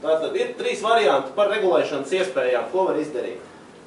Tātad ir 3 varianti par regulēšanas iespējām, ko var izdarīt.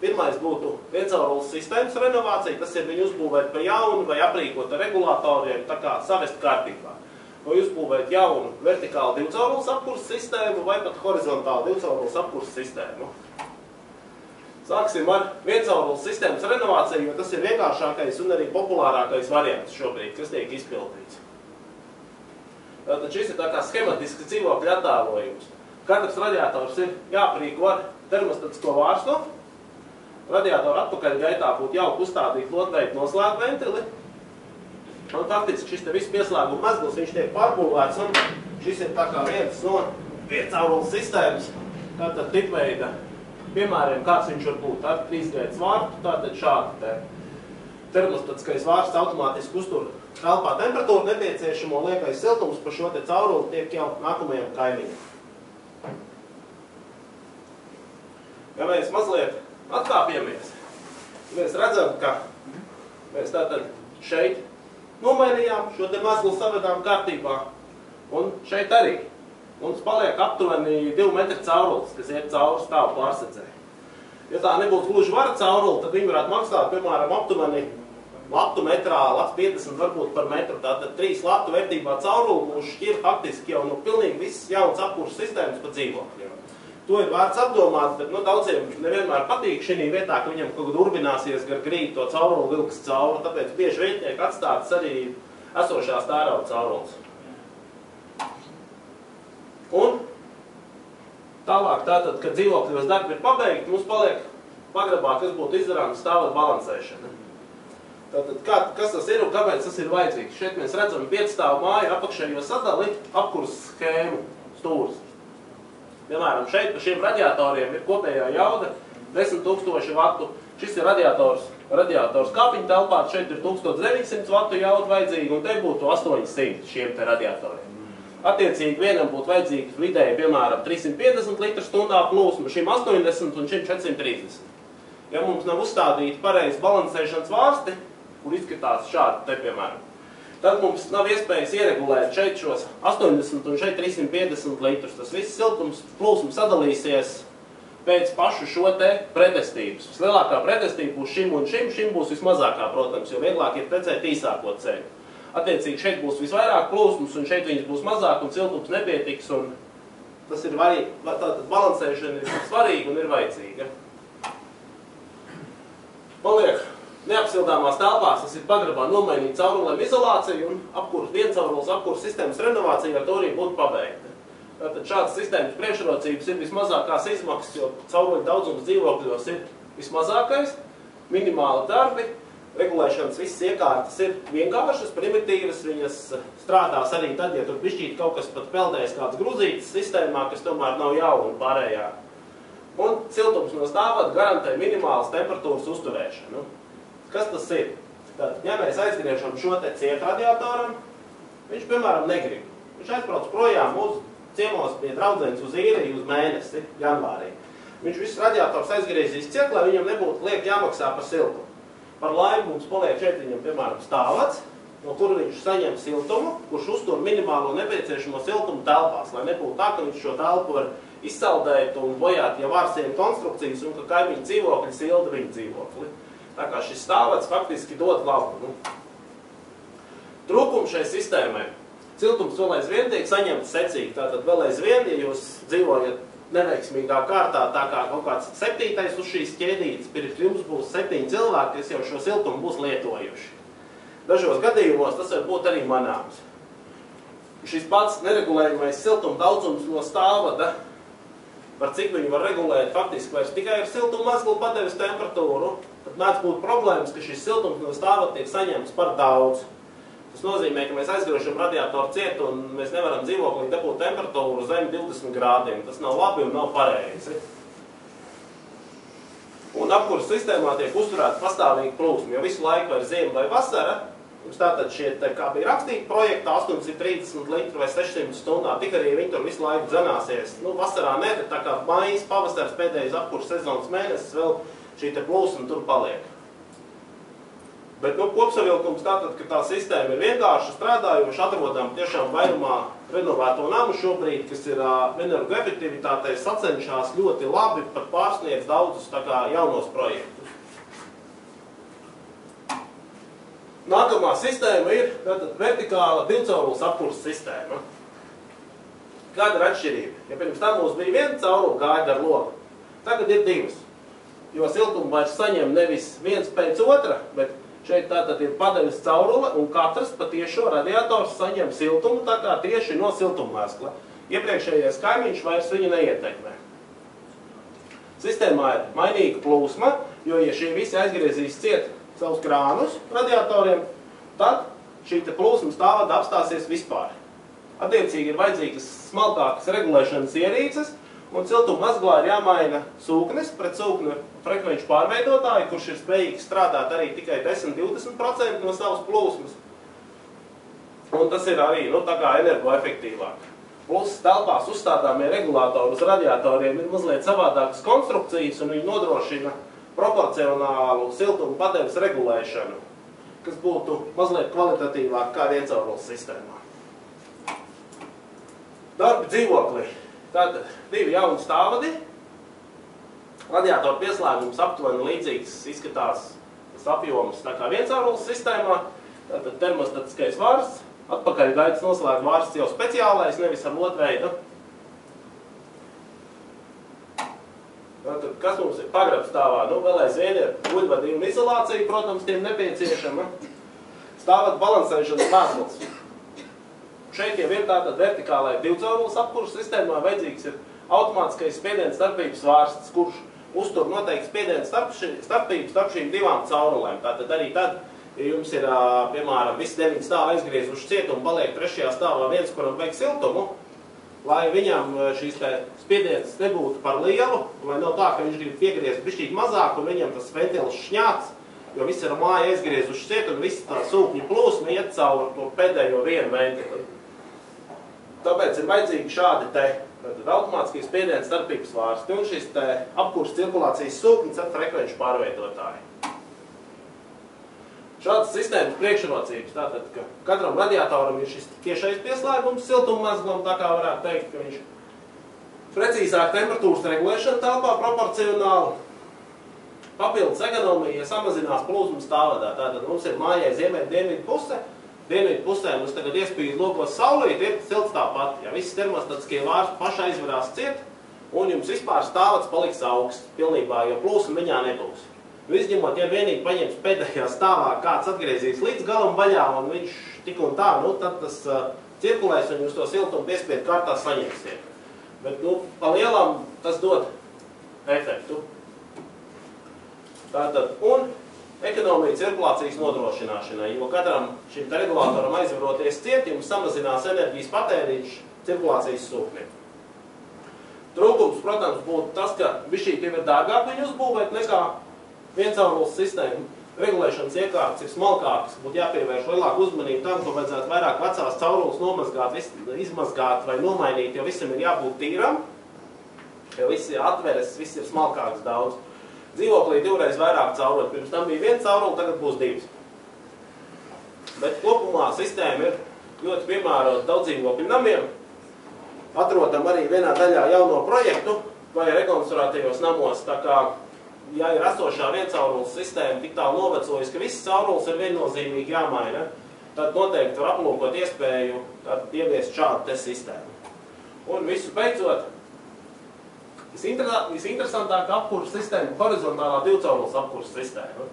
Pirmais būtu viencaurules sistēmas renovācija, tas ir viņu uzbūvēt pa jaunu vai aprīkot ar regulātoriem, tā kā savest kārtībā. Vai uzbūvēt jaunu vertikālu divcaurules apkurses sistēmu vai pat horizontālu divcaurules apkurses sistēmu. Sāksim ar viencaurules sistēmas renovāciju, jo tas ir vienkāršākais un arī populārākais variants šobrīd, kas tiek izpildīts. Tātad šis ir tā kā schematisks dzīvokļa attēlojums. Katrs radiators ir jāprīko ar termostatisko vārstu. Radiatoru atpakaļgaitā būtu jauki uzstādīt lotveida noslēgu ventili. Un faktiski šis te viss pieslēguma mezgls, viņš tiek pārbūvēts, un šis ir tā kā viens no viencaurules sistēmas, tātad tipveida piemēriem, kāds viņš var būt ar 3-gaitas vārtu, tātad šādi te termostatiskais vārsts automātiski uztur telpā temperatūru nepieciešamo, liekais siltums pa šo te cauruli tiek jau nākamajam kaimiņam. Ja mēs mazliet atkāpjamies, mēs redzam, ka mēs tātad šeit nomainījām šo te mezglu savedām kārtībā, un šeit arī mums paliek aptuveni 2 metri caurulis, kas iet cauri stāvu pārsedzē. Ja tā nebūtu gluži vara cauruli, tad viņi varētu maksāt, piemēram, aptuveni latu metrā, lats 50 varbūt par metru, tātad 3 latu vērtībā cauruli mūs šķir faktiski jau pilnīgi viss jauns apkurses sistēmas pa dzīvokļiem. To ir vērts apdomāt, bet daudziem nevienmēr patīk šī vietā, ka viņam kaut kad urbināsies gar grīdu to cauruli vilks cauri, tāpēc bieži vien tiek atstātas arī esošās tērauda caurules. Un tālāk tātad, kad dzīvokļos darbi ir pabeigti, mums paliek pagrabā, kas būtu izdarāms stāvot balansēšana. Tātad, kas tas ir un kāpēc tas ir vajadzīgs? Šeit mēs redzam 5-stāvu māju apakšējo sadali apkurses schēmu stūris. Piemēram, šeit pa šiem radiatoriem ir kopējā jauda 10 000 vatu. Šis ir radiators kāpiņu telpā, šeit ir 1900 vatu jauda vajadzīga, un te būtu 800 šiem te radiatoriem. Attiecīgi vienam būtu vajadzīga vidēji, piemēram, 350 litru stundā plūsma, šim 80 un šim 430. Ja mums nav uzstādīti pareizi balansēšanas vārsti, kur izskatās šādi te, piemēram, tad mums nav iespējas ieregulēt šeit šos 80 un šeit 350 litrus. Tas viss siltums plūsma sadalīsies pēc pašu šo te pretestības. Vislielākā pretestība būs šim un šim būs vismazākā, protams, jo vieglāk ir precēt īsāko ceļu. Attiecīgi šeit būs visvairāk plūsmas un šeit viņas būs mazāk un siltums nepietiks, un tas ir tātad balansēšana ir svarīga un ir vajadzīga. Paliek neapsildāmās telpās, tas ir pagrabā nomainīt caurulēm izolāciju un viencaurules apkurses sistēmas renovācija ar to arī būtu pabeigta. Tātad šādas sistēmas priekšrocības ir vismazākās izmaksas, jo cauruļu daudzums dzīvokļos ir vismazākais, minimāli darbi, regulēšanas visas iekārtas ir vienkāršas, primitīvas, viņas strādās arī tad, ja tur bišķīt kaut kas pat peldēs kāds gruzītas sistēmā, kas tomēr nav jauna un pārējā. Un siltums no stāvot garantē minimālas temperatūras uzturēšanu. Kas tas ir? Tad, ja mēs aizgriežam šo te cietu radiatoram, viņš, piemēram, negrib. Viņš aizbrauc projām uz ciemos pie draudzenes uz īriju uz mēnesi, janvārī. Viņš visus radiators aizgriezīs ciet, lai viņam nebūtu liek jāmaksā par siltumu. Par laimi mums paliek šeit viņam, piemēram, stāvats, no kura viņš saņem siltumu, kurš uztur minimālo nepieciešamo siltumu telpās, lai nebūtu tā, ka viņš šo telpu var izsaldēt un bojāt jau ārsiem konstrukcijas un ka kaimiņu dzīvokļi silda viņu dzīvokli. Tā kā šis stāvats faktiski dod labu. Trūkums šai sistēmai. Siltums vēl aizvien tiek saņemts secīgi. Tātad vēl aizvien, ja jūs dzīvojat neveiksmīgā kārtā, tā kā kaut kāds 7. uz šīs ķēdītes, pirms jums būs 7 cilvēki, kas jau šo siltumu būs lietojuši. Dažos gadījumos tas var būt arī manāms. Šis pats neregulējumais siltuma daudzums no stāvada, par cik viņu var regulēt, faktiski vairs tikai ar siltuma mezglu padeves temperatūru, tad mēdz būt problēmas, ka šis siltums no stāvada tiek saņemts par daudz. Tas nozīmē, ka mēs aizgriežam radiatoru cietu un mēs nevaram dzīvoklī dabūt temperatūru zem 20 grādiem. Tas nav labi un nav pareizi. Un apkurses sistēmā tiek uzturēta pastāvīga plūsma, jo visu laiku vai ziema vai vasara, mums tātad šie, kā bija rakstīti projektā, 830 litru vai 600 stundā, tik arī viņi tur visu laiku dzenāsies. Vasarā ne, tā kā maijas, pavasars, pēdējais apkurses sezonas mēnesis, vēl šī te plūsma tur paliek. Bet kopsavilkums tātad, ka tā sistēma ir vienkārša, strādājoša, atrodam tiešām vairumā renovēto namu šobrīd, kas ir energoefektivitātei sacenšās ļoti labi, pat pārsniedz daudzus tā kā jaunos projektus. Nākamā sistēma ir tātad vertikāla divcaurules apkurses sistēma. Kāda ir atšķirība? Ja pirms tam mums bija viena caurule gāja ar logu, tagad ir divas. Jo siltumu vairs saņem nevis viens pēc otra, bet šeit tātad ir padeves caurule un katrs pa tiešo radiators saņem siltumu tā kā tieši no siltummēskla. Iepriekšējais kaimiņš vairs viņu neietekmē. Sistēmā ir mainīga plūsma, jo ja šie visi aizgriezīs ciet savus krānus radiatoriem, tad šī plūsma stāvada apstāsies vispār. Attiecīgi ir vajadzīgas smalkākas regulēšanas ierīces, un siltuma mazglā ir jāmaina sūknis pret sūkņu frekvenču pārveidotāju, kurš ir spējīgs strādāt arī tikai 10–20% no savas plūsmas. Un tas ir arī tā kā energoefektīvāk. Plus telpās uzstādāmie regulātori uz radiatoriem ir mazliet savādākas konstrukcijas, un viņi nodrošina proporcionālu siltuma padeves regulēšanu, kas būtu mazliet kvalitatīvāk kā viencaurules sistēmā. Darbi dzīvoklī. Tātad divi jauni stāvadi. Radiatoru pieslēgums aptuveni līdzīgs izskatās tas apjoms tā kā viencaurules sistēmā. Tātad termostatiskais vārsts, atpakaļ gaitas noslēgt vārsts jau speciālais, nevis ar lodveidu. Tātad, kas mums ir pagrabstāvā? Vēl aizvien ir guļvadījuma un izolācija, protams, tiem nepieciešama. Stāvada balansēšanas mēsls. Šeit jau ir tātad vertikālai divcaurules apkurses sistēmā vajadzīgs ir automātiskais spiediena starpības vārsts, kurš uztur noteikti spiediena starpību starp šīm divām caurulēm. Tātad arī tad, ja jums ir, piemēram, visi 9 stāvi aizgriezuši ciet un paliek 3. stāvā viens, kuram vajag siltumu, lai viņam šīs spiediens nebūtu par lielu, lai nav tā, ka viņš grib piegriezt bišķīt mazāk un viņam tas ventils šņāts, jo visi ir māja aizgriezuši ciet un visi tā sūkņu plūsma iet caur to pēdējo vienu ventilu. Tāpēc ir vajadzīgi šādi automātiskie spiediena starpības vārsti un šis apkurses cirkulācijas sūknis ar frekvenču pārveidotāju. Šādas sistēmas priekšrocības, tātad, ka katram radiatoram ir šis tiešais pieslēgums siltummazglam, tā kā varētu teikt, ka viņš precīzāk temperatūras regulēšana telpā proporcionāli. Papildus ekonomija samazinās plūsmas stāvadā. Tātad mums ir mājai ziemeļ-dienvidu puse. Dienvidu pusē mums tagad iespīd lokos saulīt, ir silts tāpat. Ja visi termostatiskie vārsti paši aizvarās ciet, un jums vispār stāvats paliks augsts pilnībā, jo plūsma viņā nebūs. Izņemot, ja vienīgi paņems pēdējā stāvā, kāds atgriezīs līdz galam vaļā, un viņš tik un tā, tad tas cirkulēs, un jūs to siltumu piespiedu kārtā saņemsiet. Bet, pa lielam tas dod efektu. Tātad, un ekonomija cirkulācijas nodrošināšanai, jo katram šim regulātoram aizvaroties ciet, jums samazinās enerģijas patēriņš cirkulācijas sūknim. Trūkums, protams, būtu tas, ka bišķīt jau ir dārgāk viņu uzbūvēt nekā viencaurules sistēma. Regulēšanas iekārtas ir smalkākas, būtu jāpievērš lielāku uzmanību tam, ka vajadzētu vairāk vecās caurules nomazgāt, izmazgāt vai nomainīt, jo visam ir jābūt tīram, jo visi atveres, viss ir smalkāks daudz. Dzīvoklī divreiz vairāk cauruli. Pirms tam bija viena caurule, tagad būs divas. Bet kopumā sistēma ir ļoti piemērota daudzdzīvokļu namiem. Atrodam arī vienā daļā jauno projektu vai rekonstruētajos namos. Tā kā, ja ir esošā viencaurules sistēma tik tālu novecojas, ka visas caurules ir viennozīmīgi jāmaina, tad noteikti var aplūkot iespēju ieviest šādu te sistēmu. Un visu beidzot, visinteresantākā apkurses sistēma, horizontālā divcaurules apkurses sistēma.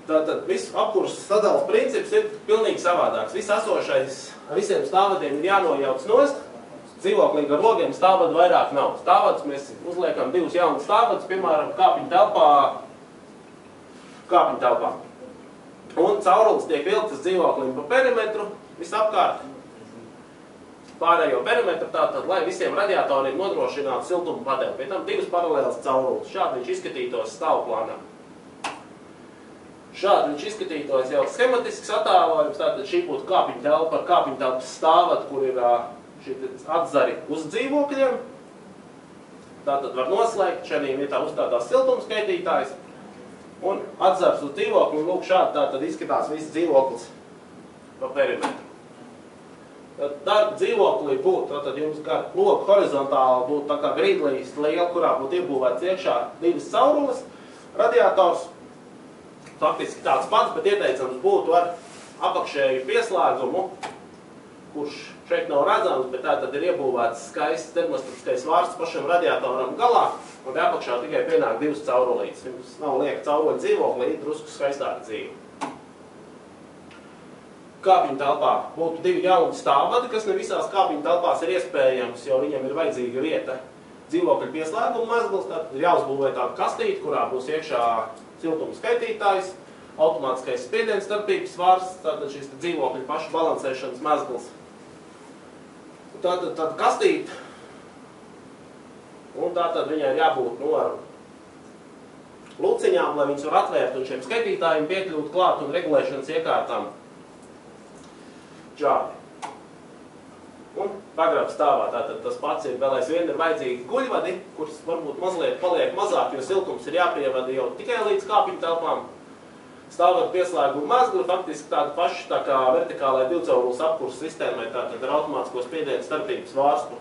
Tātad visu apkurses sadalas princips ir pilnīgi savādāks. Viss esošais ar visiem stāvadiem ir jānojauc nost. Dzīvoklī ar logiem stāvadu vairāk nav. Stāvadus mēs uzliekam divus jaunus stāvadus, piemēram, kāpiņu telpā. Un caurules tiek vilktas dzīvoklim pa perimetru, visapkārt. Pārējo perimetru tātad, lai visiem radiatoriem nodrošinātu siltumu padevi. Pie tam divas paralēlas caurules. Šādi viņš izskatītos stāvplānā. Šādi viņš izskatītos jau schematisks attēlojums. Tātad šī būtu kāpiņu telpa ar kāpiņu telpas stāvatu, kur ir šī atzari uz dzīvokļiem. Tātad var noslēgt, šajā vietā uzstādās siltumskaitītājs. un atzars uz dzīvokli, un lūk šādi tātad izskatās viss dzīvoklis pa perimetru. Tad darba dzīvoklī būtu, tātad jums gar loku horizontāli būtu tā kā grīdlīs liela, kurā būtu iebūvēts iekšā divas caurules, radiators, faktiski tāds pats, bet ieteicams būtu ar apakšēju pieslēgumu, kurš šeit nav redzams, bet tā tad ir iebūvēts skaists termostatiskais vārsts pašam radiatoram galā, un te apakšā tikai pienāk divas caurulītes. Jums nav lieka cauruļu dzīvoklī, drusku skaistāka dzīve. Kāpņu telpā būtu divi jauni stāvvadi, kas ne visās kāpņu telpās ir iespējams, jo viņam ir vajadzīga vieta dzīvokļu pieslēguma mezgls, tad ir jāuzbūvē tāda kastīte, kurā būs iekšā siltuma skaitītājs, automātiskais spiediens starpības vārsts, tātad šis dzīvokļu pašu balansēšanas mezgls. Tātad kastīte, un tātad viņai ir jābūt ar luciņām, lai viņas var atvērt un šiem skaitītājiem piekļūt klāt un regulēšanas iekārtām. Čādi. Un pagrab stāvā tātad tas pats ir vēl aizvien ir vajadzīgi guļvadi, kuras varbūt mazliet paliek mazāk, jo siltums ir jāpievada jau tikai līdz kāpņu telpām. Stāvot pieslēgumu mezgli, faktiski tāda paša tā kā vertikālai divcaurules apkurses sistēmai, tātad ar automātisko spiedienu starpības vārstu.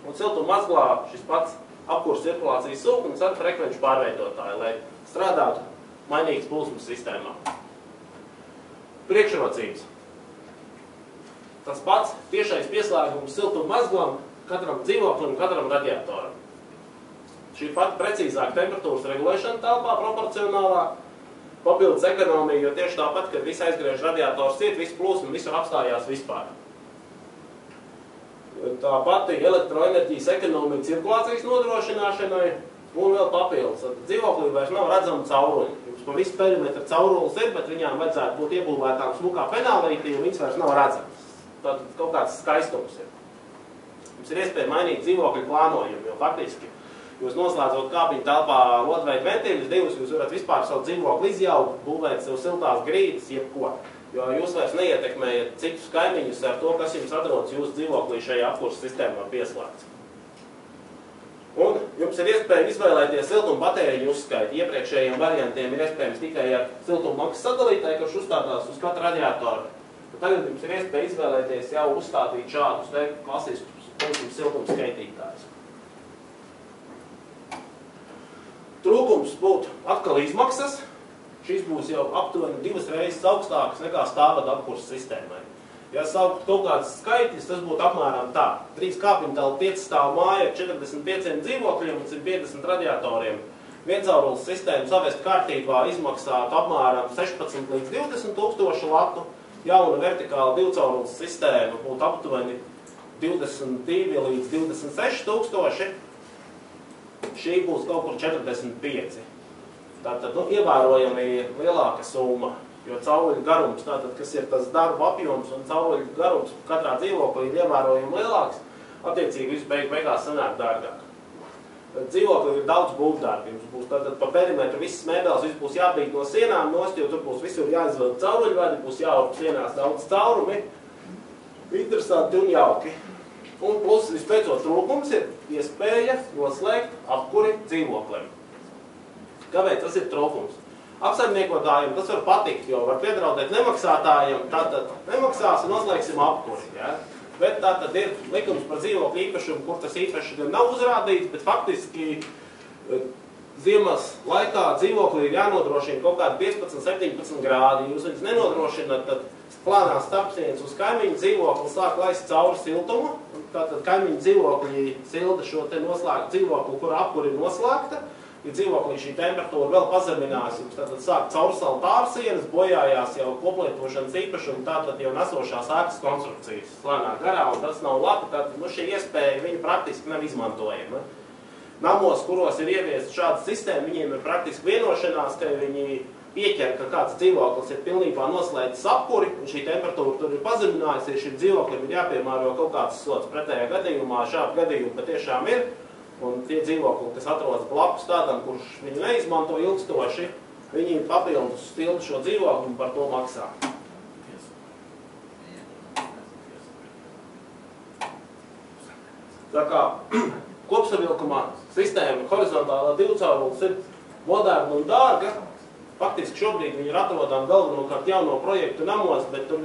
Un siltuma mezglā šis pats apkurses cirkulācijas sūknis ar frekvenču pārveidotāju, lai strādātu mainīgas plūsmas sistēmā. Priekšrocības. Tas pats tiešais pieslēgums siltuma mezglam katram dzīvoklim, katram radiatoram. Šī pati precīzāka temperatūras regulēšana telpā proporcionālā, papildus ekonomija, jo tieši tāpat, kad viss aizgriež radiators ciet, viss plūsma visur apstājās vispār. Tā pati elektroenerģijas ekonomija cirkulācijas nodrošināšanai un vēl papildus. Dzīvoklī vairs nav redzama cauruļi. Jums pa visu perimetru caurules ir, bet viņām vajadzētu būt iebūvētām smukā penālītī, un viņas vairs nav redzamas. Tātad kaut kāds skaistums ir. Jums ir iespēja mainīt dzīvokļu plānojumu, jo faktiski jūs noslēdzot kāpņu telpā otrveidu ventīļus, divus, jūs varat vispār savu dzīvokli izjaukt, būvēt sev siltās grīdas, jebko. Jo jūs vairs neietekmējat citus kaimiņus ar to, kas jums atrodas jūsu dzīvoklī šajā apkurses sistēmā pieslēgts. Un jums ir iespēja izvēlēties siltuma patēriņu uzskaiti. Iepriekšējiem variantiem ir iespējams tikai ar siltuma maksas sadalītāju, kurš uzstādās uz katru radiatoru. Tagad jums ir iespēja izvēlēties jau uzstādīt šādus te klasiskus siltuma skaitītājus. Trūkums būtu atkal izmaksas. Šis būs jau aptuveni 2 reizes augstāks nekā stāvvada apkurses sistēmai. Ja saukt kaut kāds skaitlis, tas būtu apmēram tā. 3 kāpņu telpu 5 stāvu māja ar 45 dzīvokļiem un 150 radiatoriem. Viencaurules sistēmu savest kārtībā izmaksātu apmēram 16 līdz 20 tūkstoši latu. Jauna vertikāla divcaurules sistēma būtu aptuveni 22 līdz 26 tūkstoši. Šī būs kaut kur 45. Tātad, ievērojami lielāka summa, jo cauruļu garums, tātad, kas ir tas darba apjoms un cauruļu garums katrā dzīvoklī ir ievērojami lielāks, attiecīgi viss beigās sanāk dārgāk. Dzīvoklī ir daudz būvdarbi, jums būs tātad pa perimetru visas mēbeles, viss būs jābīt no sienām nost, jo tur būs visur jāizvelk cauruļvadi, būs jāurp sienās daudz caurumi, interesanti un jauki. Un plus vispēcot trūkums ir iespēja noslēgt apkuri dzīvoklim. Kāpēc tas ir trūkums? Apsaimniekotājiem tas var patikt, jo var piedraudēt nemaksātājiem, tātad nemaksās un noslēgsim apkuri. Ja? Bet tātad ir likums par dzīvokļu īpašumu, kur tas īpaši gan nav uzrādīts, bet faktiski ziemas laikā dzīvoklī ir jānodrošina kaut kādi 15-17 grādi. Jūs viņus nenodrošināt, tad plānās starpsienas uz kaimiņu dzīvokli sāk laist cauri siltumu. Tātad kaimiņu dzīvokļi silda šo te noslēgtu dzīvokli, kur apkuri ir noslēgta. Ja dzīvoklī šī temperatūra vēl pazeminās, jums tātad sāk caursala pārsienas, bojājās jau koplietošanas īpašumi, tātad jau nesošās ēkas konstrukcijas slēnā garā, un tas nav labi, tātad šī iespēja viņa praktiski nav izmantojama. Namos, kuros ir ieviesta šāda sistēma, viņiem ir praktiski vienošanās, ka viņi pieķer, ka kāds dzīvoklis ir pilnībā noslēdzis apkuri, un šī temperatūra tur ir pazeminājusies, šim dzīvoklim ir jāpiemēro kaut kāds sots. Pretējā gadījumā šādu gadījumu patiešām ir. Un tie dzīvokļi, kas atrodas blakus tādam, kurš viņu neizmanto ilgstoši, viņi papildus stildu šo dzīvokli un par to maksā. Tā kā kopsavilkumā sistēma horizontālā divcaurules ir moderna un dārga. Faktiski šobrīd viņi ir atrodām galvenokārt jauno projektu namos, bet tur